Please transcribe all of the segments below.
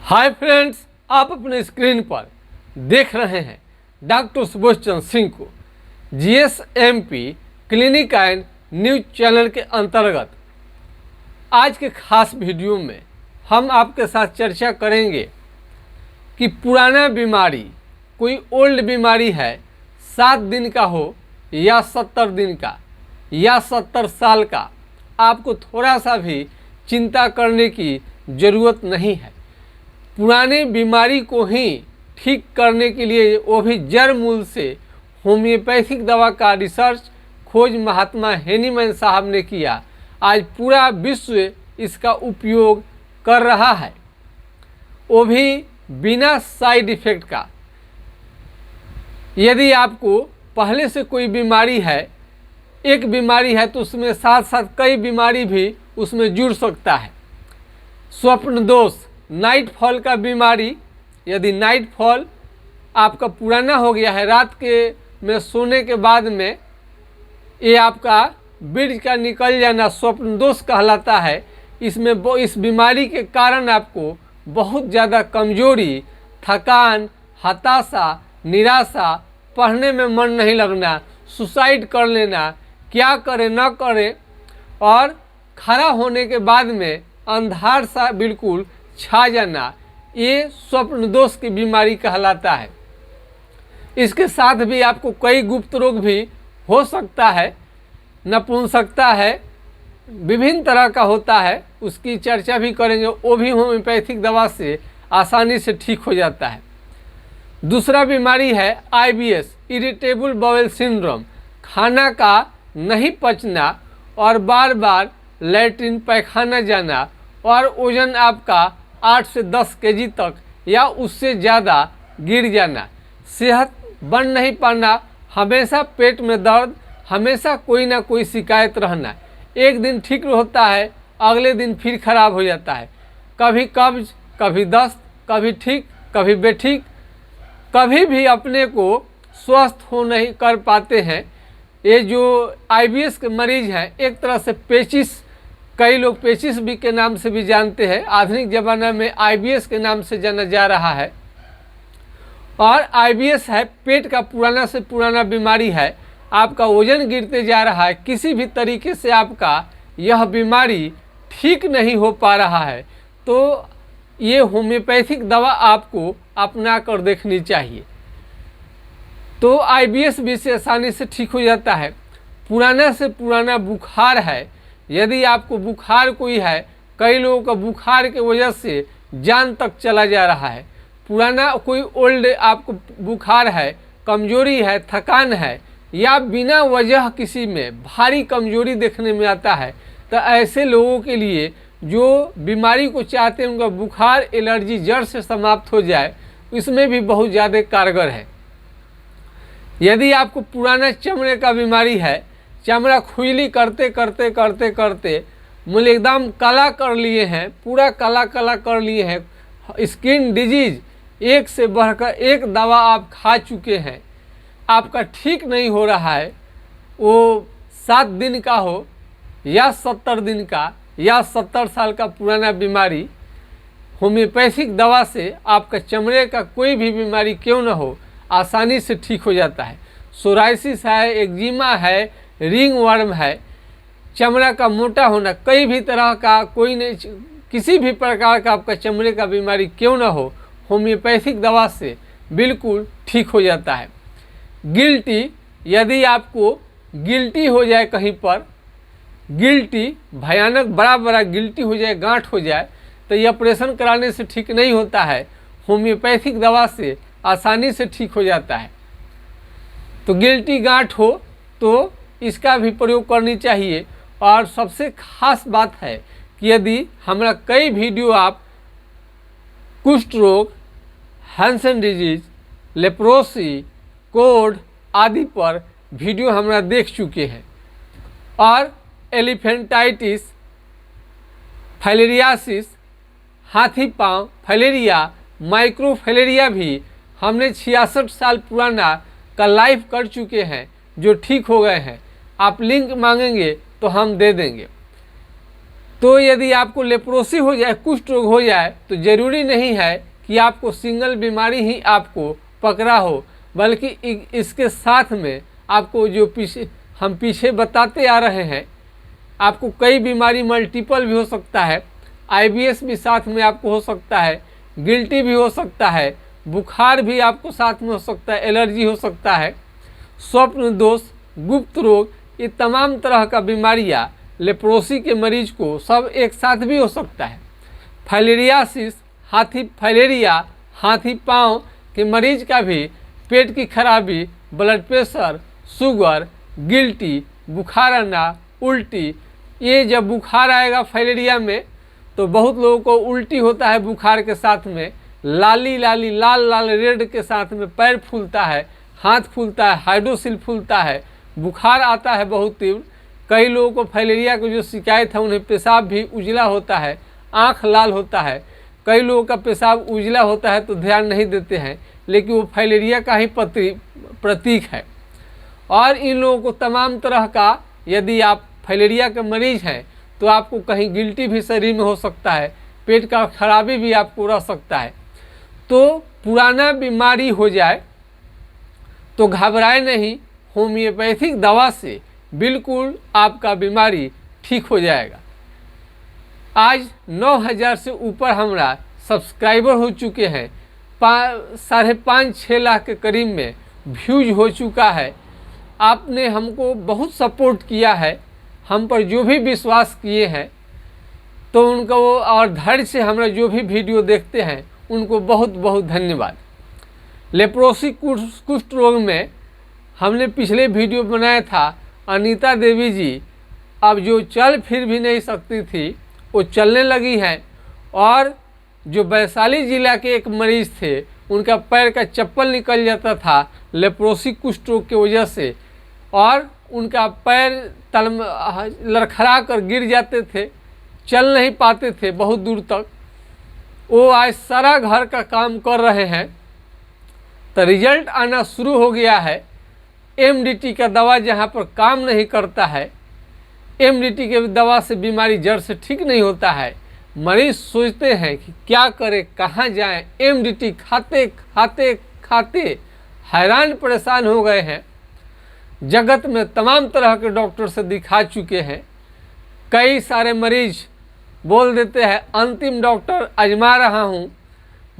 Hi friends, आप अपने screen पर देख रहे हैं डॉक्टर सुबोध चंद्र सिंह को जीएसएमपी क्लिनिक एंड न्यूज चैनल के अंतर्गत। आज के खास वीडियो में हम आपके साथ चर्चा करेंगे कि पुराना बीमारी, कोई ओल्ड बीमारी है, 7 दिन का हो या 70 दिन का या 70 साल का, आपको थोड़ा सा भी चिंता करने की ज़रूरत नहीं है। पुराने बीमारी को ही ठीक करने के लिए, वो भी जड़ मूल से, होम्योपैथिक दवा का रिसर्च खोज महात्मा हेनीमैन साहब ने किया। आज पूरा विश्व इसका उपयोग कर रहा है, वो भी बिना साइड इफ़ेक्ट का। यदि आपको पहले से कोई बीमारी है, एक बीमारी है, तो उसमें साथ साथ कई बीमारी भी उसमें जुड़ सकता है। स्वप्न दोष, नाइट फॉल का बीमारी, यदि नाइट फॉल आपका पुराना हो गया है, रात के में सोने के बाद में ये आपका बीज का निकल जाना स्वप्न दोष कहलाता है। इसमें इस बीमारी के कारण आपको बहुत ज़्यादा कमजोरी, थकान, हताशा, निराशा, पढ़ने में मन नहीं लगना, सुसाइड कर लेना, क्या करें न करें, और खड़ा होने के बाद में अंधार सा बिल्कुल छा जाना, ये स्वप्न दोष की बीमारी कहलाता है। इसके साथ भी आपको कई गुप्त रोग भी हो सकता है, नपुंसकता है, विभिन्न तरह का होता है, उसकी चर्चा भी करेंगे। वो भी होम्योपैथिक दवा से आसानी से ठीक हो जाता है। दूसरा बीमारी है आईबीएस, इरिटेबल बाउल सिंड्रोम, खाना का नहीं पचना और बार बार लैट्रिन पैखाना जाना, और वज़न आपका 8 से 10 केजी तक या उससे ज़्यादा गिर जाना, सेहत बन नहीं पाना, हमेशा पेट में दर्द, हमेशा कोई ना कोई शिकायत रहना, एक दिन ठीक होता है, अगले दिन फिर खराब हो जाता है, कभी कब्ज, कभी दस्त, कभी ठीक, कभी बेठीक, कभी भी अपने को स्वस्थ हो नहीं कर पाते हैं। ये जो आईबीएस के मरीज़ हैं, एक तरह से पेचिस, कई लोग पेचिस भी के नाम से भी जानते हैं, आधुनिक ज़माना में आईबीएस के नाम से जाना जा रहा है। और आईबीएस है पेट का पुराना से पुराना बीमारी है, आपका वजन गिरते जा रहा है, किसी भी तरीके से आपका यह बीमारी ठीक नहीं हो पा रहा है, तो ये होम्योपैथिक दवा आपको अपना कर देखनी चाहिए, तो आईबीएस भी से आसानी से ठीक हो जाता है। पुराना से पुराना बुखार है, यदि आपको बुखार कोई है, कई लोगों का बुखार के वजह से जान तक चला जा रहा है, पुराना कोई ओल्ड आपको बुखार है, कमजोरी है, थकान है, या बिना वजह किसी में भारी कमजोरी देखने में आता है, तो ऐसे लोगों के लिए जो बीमारी को चाहते हैं उनका बुखार, एलर्जी जड़ से समाप्त हो जाए, इसमें भी बहुत ज़्यादा कारगर है। यदि आपको पुराना चमड़े का बीमारी है, चमड़ा खुजली करते करते करते करते मुझे एकदम काला कर लिए हैं, पूरा काला काला कर लिए हैं, स्किन डिजीज एक से बढ़कर एक दवा आप खा चुके हैं, आपका ठीक नहीं हो रहा है, वो 7 दिन का हो या 70 दिन का या 70 साल का पुराना बीमारी, होम्योपैथिक दवा से आपका चमड़े का कोई भी बीमारी क्यों न हो, आसानी से ठीक हो जाता है। सोराइसिस है, एक्जिमा है, रिंग वर्म है, चमड़ा का मोटा होना, कई भी तरह का, कोई नहीं, किसी भी प्रकार का आपका चमड़े का बीमारी क्यों ना हो, होम्योपैथिक दवा से बिल्कुल ठीक हो जाता है। गिल्टी, यदि आपको गिल्टी हो जाए, कहीं पर गिल्टी, भयानक बड़ा बड़ा गिल्टी हो जाए, गांठ हो जाए, तो ये ऑपरेशन कराने से ठीक नहीं होता है, होम्योपैथिक दवा से आसानी से ठीक हो जाता है। तो गिल्टी गांठ हो तो इसका भी प्रयोग करनी चाहिए। और सबसे खास बात है कि यदि हमारा कई वीडियो आप कुष्ठ रोग, हैंसन डिजीज, लेप्रोसी, कोढ़ आदि पर वीडियो हमारा देख चुके हैं, और एलिफेंटाइटिस, फाइलेरियासिस, हाथी पाँव फाइलेरिया, माइक्रोफाइलेरिया भी हमने 66 साल पुराना का लाइव कर चुके हैं, जो ठीक हो गए हैं। आप लिंक मांगेंगे तो हम दे देंगे। तो यदि आपको लेप्रोसी हो जाए, कुष्ठ रोग हो जाए, तो ज़रूरी नहीं है कि आपको सिंगल बीमारी ही आपको पकड़ा हो, बल्कि इसके साथ में आपको जो हम पीछे बताते आ रहे हैं, आपको कई बीमारी मल्टीपल भी हो सकता है, IBS भी साथ में आपको हो सकता है, गिल्टी भी हो सकता है, बुखार भी आपको साथ में हो सकता है, एलर्जी हो सकता है, स्वप्न दोष, गुप्त रोग, ये तमाम तरह का बीमारियाँ लेप्रोसी के मरीज को सब एक साथ भी हो सकता है। फाइलेरियासिस, फाइलेरिया हाथी पाँव के मरीज का भी पेट की खराबी, ब्लड प्रेशर, शुगर, गिल्टी, बुखार आना, उल्टी, ये जब बुखार आएगा फाइलेरिया में तो बहुत लोगों को उल्टी होता है, बुखार के साथ में लाल लाल रेड के साथ में पैर फूलता है, हाथ फूलता है, हाइड्रोसिल फूलता है, बुखार आता है बहुत तीव्र। कई लोगों को फाइलेरिया की जो शिकायत है उन्हें पेशाब भी उजला होता है, आँख लाल होता है। कई लोगों का पेशाब उजला होता है तो ध्यान नहीं देते हैं, लेकिन वो फाइलेरिया का ही प्रतीक है। और इन लोगों को तमाम तरह का, यदि आप फाइलेरिया के मरीज हैं तो आपको कहीं गिल्टी भी शरीर में हो सकता है, पेट का खराबी भी आपको रह सकता है। तो पुराना बीमारी हो जाए तो घबराए नहीं, होम्योपैथिक दवा से बिल्कुल आपका बीमारी ठीक हो जाएगा। आज 9,000 से ऊपर हमारा सब्सक्राइबर हो चुके हैं, 5.5-6 लाख के करीब में व्यूज हो चुका है। आपने हमको बहुत सपोर्ट किया है, हम पर जो भी विश्वास किए हैं, तो उनको और धैर्य से हमारा जो भी वीडियो देखते हैं उनको बहुत बहुत धन्यवाद। लेप्रोसी कुष्ठ रोग में हमने पिछले वीडियो बनाया था, अनीता देवी जी अब जो चल फिर भी नहीं सकती थी वो चलने लगी हैं। और जो वैशाली जिला के एक मरीज थे, उनका पैर का चप्पल निकल जाता था लेप्रोसी कुष्ठ रोग की वजह से, और उनका पैर लड़खड़ा कर गिर जाते थे, चल नहीं पाते थे बहुत दूर तक। वो आज सारा घर का काम कर रहे हैं, तो रिजल्ट आना शुरू हो गया है। MDT का दवा जहाँ पर काम नहीं करता है, MDT के दवा से बीमारी जड़ से ठीक नहीं होता है। मरीज सोचते हैं कि क्या करें, कहाँ जाएं। MDT खाते खाते खाते हैरान परेशान हो गए हैं। जगत में तमाम तरह के डॉक्टर से दिखा चुके हैं। कई सारे मरीज बोल देते हैं अंतिम डॉक्टर आजमा रहा हूँ।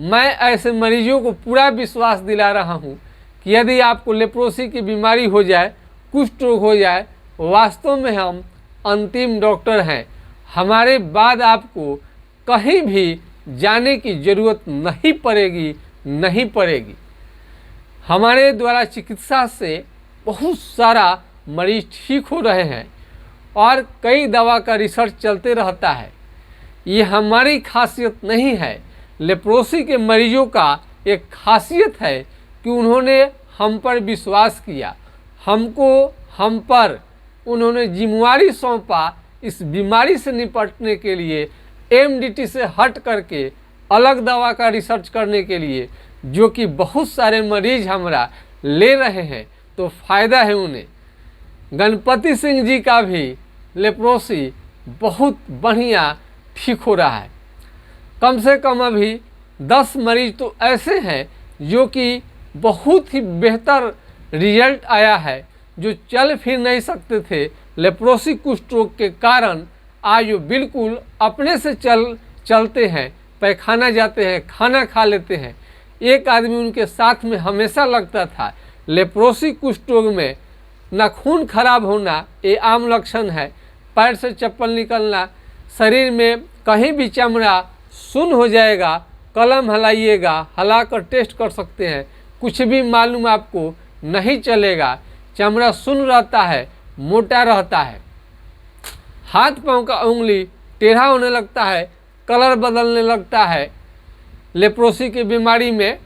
मैं ऐसे मरीजों को पूरा विश्वास दिला रहा हूँ कि यदि आपको लेप्रोसी की बीमारी हो जाए, कुष्ठ रोग हो जाए, वास्तव में हम अंतिम डॉक्टर हैं। हमारे बाद आपको कहीं भी जाने की ज़रूरत नहीं पड़ेगी। हमारे द्वारा चिकित्सा से बहुत सारा मरीज ठीक हो रहे हैं और कई दवा का रिसर्च चलते रहता है। ये हमारी खासियत नहीं है, लेप्रोसी के मरीजों का एक खासियत है कि उन्होंने हम पर विश्वास किया, हम पर उन्होंने जिम्मेवारी सौंपा इस बीमारी से निपटने के लिए, MDT से हट करके अलग दवा का रिसर्च करने के लिए, जो कि बहुत सारे मरीज हमारा ले रहे हैं, तो फ़ायदा है उन्हें। गणपति सिंह जी का भी लेप्रोसी बहुत बढ़िया ठीक हो रहा है। कम से कम अभी 10 मरीज तो ऐसे हैं जो कि बहुत ही बेहतर रिजल्ट आया है, जो चल फिर नहीं सकते थे लेप्रोसी कुष्ठ रोग के कारण, आज वो बिल्कुल अपने से चलते हैं, पैखाना जाते हैं, खाना खा लेते हैं। एक आदमी उनके साथ में हमेशा लगता था। लेप्रोसी कुष्ठ रोग में नाखून खराब होना ये आम लक्षण है, पैर से चप्पल निकलना, शरीर में कहीं भी चमड़ा सुन्न हो जाएगा, कलम हिलाइएगा, हिलाकर टेस्ट कर सकते हैं, कुछ भी मालूम आपको नहीं चलेगा। चमड़ा सुन्न रहता है, मोटा रहता है, हाथ पांव का उंगली टेढ़ा होने लगता है, कलर बदलने लगता है लेप्रोसी की बीमारी में,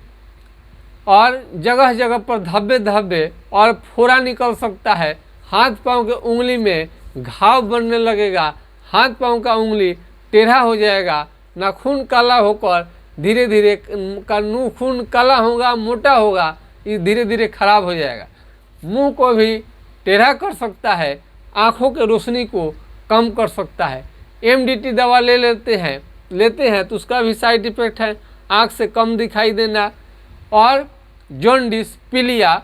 और जगह जगह पर धब्बे और फोड़ा निकल सकता है। हाथ पांव के उंगली में घाव बनने लगेगा, हाथ पांव का उंगली टेढ़ा हो जाएगा, नाखून काला होकर धीरे धीरे नाखून काला होगा, मोटा होगा, ये धीरे धीरे खराब हो जाएगा। मुंह को भी टेढ़ा कर सकता है, आँखों के रोशनी को कम कर सकता है। MDT दवा लेते हैं तो उसका भी साइड इफेक्ट है, आँख से कम दिखाई देना, और जॉन्डिस, पीलिया,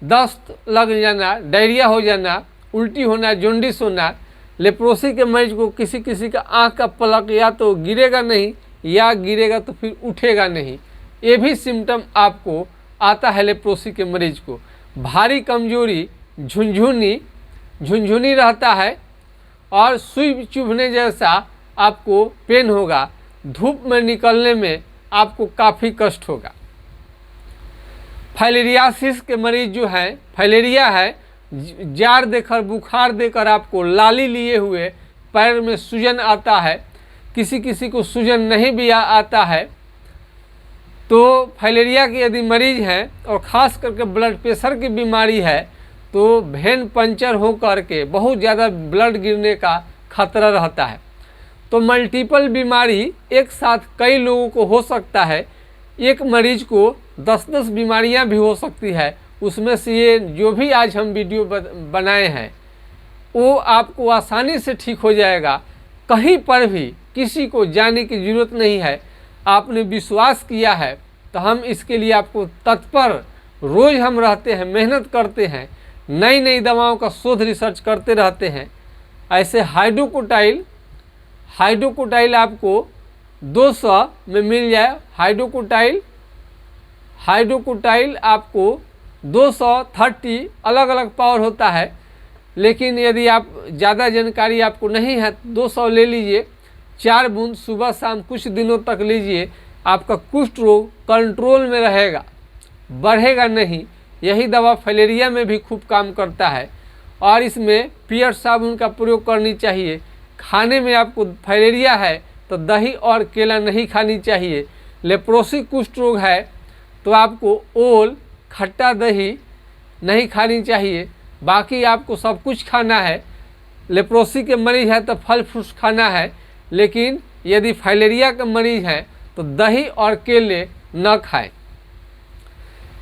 दस्त लग जाना, डायरिया हो जाना, उल्टी होना, जॉन्डिस होना। लेप्रोसी के मरीज को किसी किसी का आँख का पलक या तो गिरेगा नहीं, या गिरेगा तो फिर उठेगा नहीं। ये भी सिम्टम आपको आता है लेप्रोसी के मरीज को। भारी कमजोरी, झुनझुनी रहता है, और सुई चुभने जैसा आपको पेन होगा। धूप में निकलने में आपको काफ़ी कष्ट होगा। फाइलेरियासिस के मरीज जो हैं, फाइलेरिया है, जार देकर, बुखार देकर आपको लाली लिए हुए पैर में सूजन आता है, किसी किसी को सूजन नहीं भी आता है। तो फाइलेरिया के यदि मरीज हैं और ख़ास करके ब्लड प्रेशर की बीमारी है तो वेन पंचर हो करके बहुत ज़्यादा ब्लड गिरने का खतरा रहता है। तो मल्टीपल बीमारी एक साथ कई लोगों को हो सकता है। एक मरीज को 10-10 बीमारियां भी हो सकती है। उसमें से ये जो भी आज हम वीडियो बनाए हैं वो आपको आसानी से ठीक हो जाएगा। कहीं पर भी किसी को जाने की ज़रूरत नहीं है। आपने विश्वास किया है तो हम इसके लिए आपको तत्पर, रोज़ हम रहते हैं, मेहनत करते हैं, नई नई दवाओं का शोध रिसर्च करते रहते हैं। ऐसे हाइड्रोकोटाइल आपको 200 में मिल जाए। हाइड्रोकोटाइल आपको 230 अलग अलग पावर होता है, लेकिन यदि आप ज़्यादा जानकारी आपको नहीं है 200 ले लीजिए। 4 बूंद सुबह शाम कुछ दिनों तक लीजिए, आपका कुष्ठ रोग कंट्रोल में रहेगा, बढ़ेगा नहीं। यही दवा फाइलेरिया में भी खूब काम करता है, और इसमें पियर साबुन का प्रयोग करनी चाहिए। खाने में आपको फाइलेरिया है तो दही और केला नहीं खानी चाहिए। लेप्रोसी कुष्ठ रोग है तो आपको ओल, खट्टा दही नहीं खानी चाहिए। बाकी आपको सब कुछ खाना है। लेप्रोसी के मरीज है तो फल फ्रूट खाना है, लेकिन यदि फाइलेरिया का मरीज है तो दही और केले न खाएं।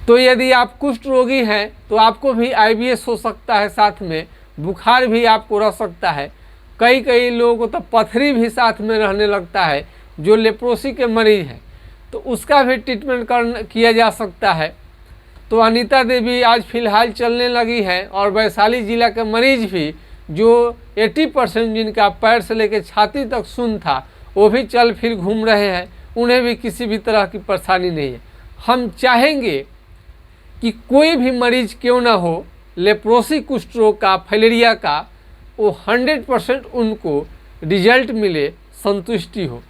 तो यदि आप कुष्ठ रोगी हैं तो आपको भी IBS हो सकता है, साथ में बुखार भी आपको रह सकता है। कई लोगों को तो पथरी भी साथ में रहने लगता है जो लेप्रोसी के मरीज हैं, तो उसका भी ट्रीटमेंट किया जा सकता है। तो अनीता देवी आज फ़िलहाल चलने लगी हैं, और वैशाली जिला के मरीज भी जो 80% जिनका पैर से लेकर छाती तक सुन्न था वो भी चल फिर घूम रहे हैं। उन्हें भी किसी भी तरह की परेशानी नहीं है। हम चाहेंगे कि कोई भी मरीज क्यों ना हो, लेप्रोसी कुष्ठ रोग का, फाइलेरिया का, वो 100% उनको रिजल्ट मिले, संतुष्टि हो।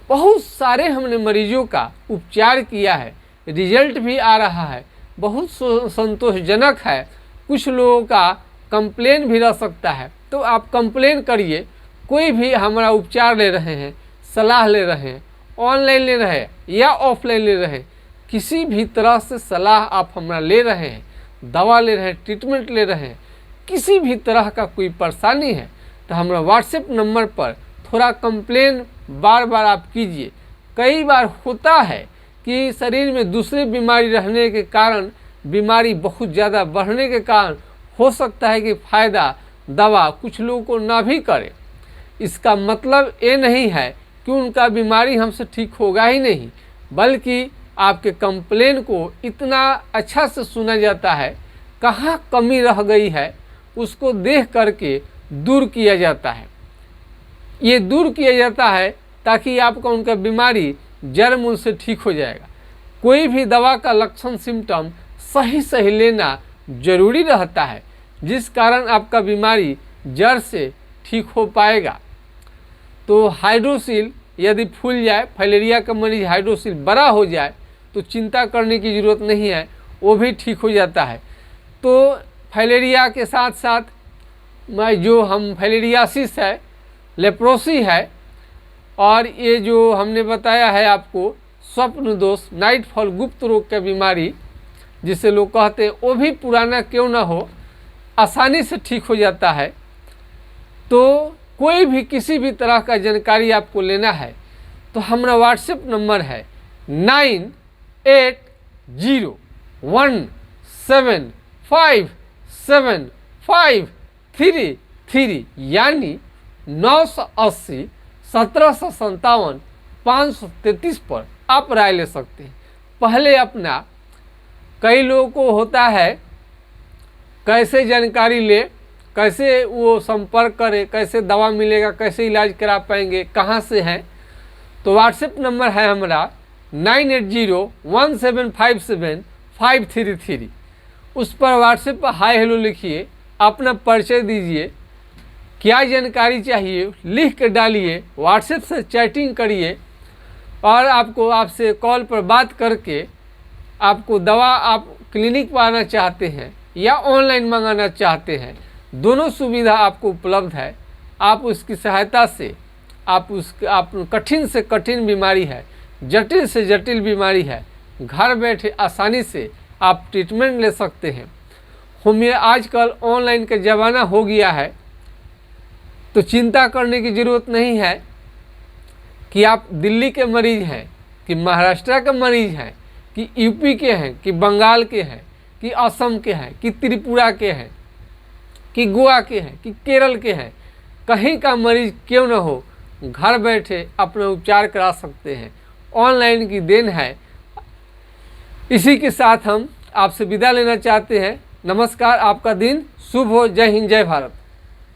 बहुत सारे हमने मरीजों का उपचार किया है, रिजल्ट भी आ रहा है, बहुत संतोषजनक है। कुछ लोगों का कंप्लेन भी रह सकता है, तो आप कंप्लेन करिए। कोई भी हमारा उपचार ले रहे हैं, सलाह ले रहे हैं, ऑनलाइन ले रहे हैं या ऑफलाइन ले रहे हैं, किसी भी तरह से सलाह आप हमारा ले रहे हैं, दवा ले रहे हैं, ट्रीटमेंट ले रहे हैं, किसी भी तरह का कोई परेशानी है तो हमारा व्हाट्सएप नंबर पर थोड़ा कंप्लेन बार बार आप कीजिए। कई बार होता है कि शरीर में दूसरी बीमारी रहने के कारण, बीमारी बहुत ज़्यादा बढ़ने के कारण हो सकता है कि फ़ायदा दवा कुछ लोगों को ना भी करे। इसका मतलब ये नहीं है कि उनका बीमारी हमसे ठीक होगा ही नहीं, बल्कि आपके कंप्लेन को इतना अच्छा से सुना जाता है, कहाँ कमी रह गई है उसको देख करके दूर किया जाता है। ये दूर किया जाता है ताकि आपका उनका बीमारी जड़ मूल से ठीक हो जाएगा। कोई भी दवा का लक्षण, सिम्टम सही लेना जरूरी रहता है, जिस कारण आपका बीमारी जड़ से ठीक हो पाएगा। तो हाइड्रोसिल यदि फूल जाए, फाइलेरिया का मरीज हाइड्रोसिल बड़ा हो जाए तो चिंता करने की ज़रूरत नहीं है, वो भी ठीक हो जाता है। तो फाइलेरिया के साथ साथ जो हम फाइलेरियासिस है, लेप्रोसी है, और ये जो हमने बताया है आपको स्वप्न दोष, नाइट फॉल, गुप्त रोग की बीमारी जिसे लोग कहते हैं, वो भी पुराना क्यों ना हो आसानी से ठीक हो जाता है। तो कोई भी किसी भी तरह का जानकारी आपको लेना है तो हमारा व्हाट्सएप नंबर है 9801757533, यानी 980 1757 533 पर आप राय ले सकते हैं। पहले अपना, कई लोगों को होता है कैसे जानकारी ले, कैसे वो संपर्क करे, कैसे दवा मिलेगा, कैसे इलाज करा पाएंगे, कहाँ से हैं। तो व्हाट्सएप नंबर है हमारा 9801757533। उस पर व्हाट्सएप पर हाय हेलो लिखिए, अपना परिचय दीजिए, क्या जानकारी चाहिए लिख कर डालिए, व्हाट्सएप से चैटिंग करिए और आपसे कॉल पर बात करके आपको दवा आप क्लिनिक पर आना चाहते हैं या ऑनलाइन मंगाना चाहते हैं, दोनों सुविधा आपको उपलब्ध है। आप उसकी सहायता से आप कठिन से कठिन बीमारी है, जटिल से जटिल बीमारी है, घर बैठे आसानी से आप ट्रीटमेंट ले सकते हैं। आजकल ऑनलाइन का ज़माना हो गया है, तो चिंता करने की ज़रूरत नहीं है कि आप दिल्ली के मरीज़ हैं, कि महाराष्ट्र के मरीज़ हैं, कि यूपी के हैं, कि बंगाल के हैं, कि असम के हैं, कि त्रिपुरा के हैं, कि गोवा के हैं, कि केरल के हैं, कहीं का मरीज़ क्यों न हो, घर बैठे अपना उपचार करा सकते हैं। ऑनलाइन की देन है। इसी के साथ हम आपसे विदा लेना चाहते हैं। नमस्कार, आपका दिन शुभ हो। जय हिंद, जय भारत।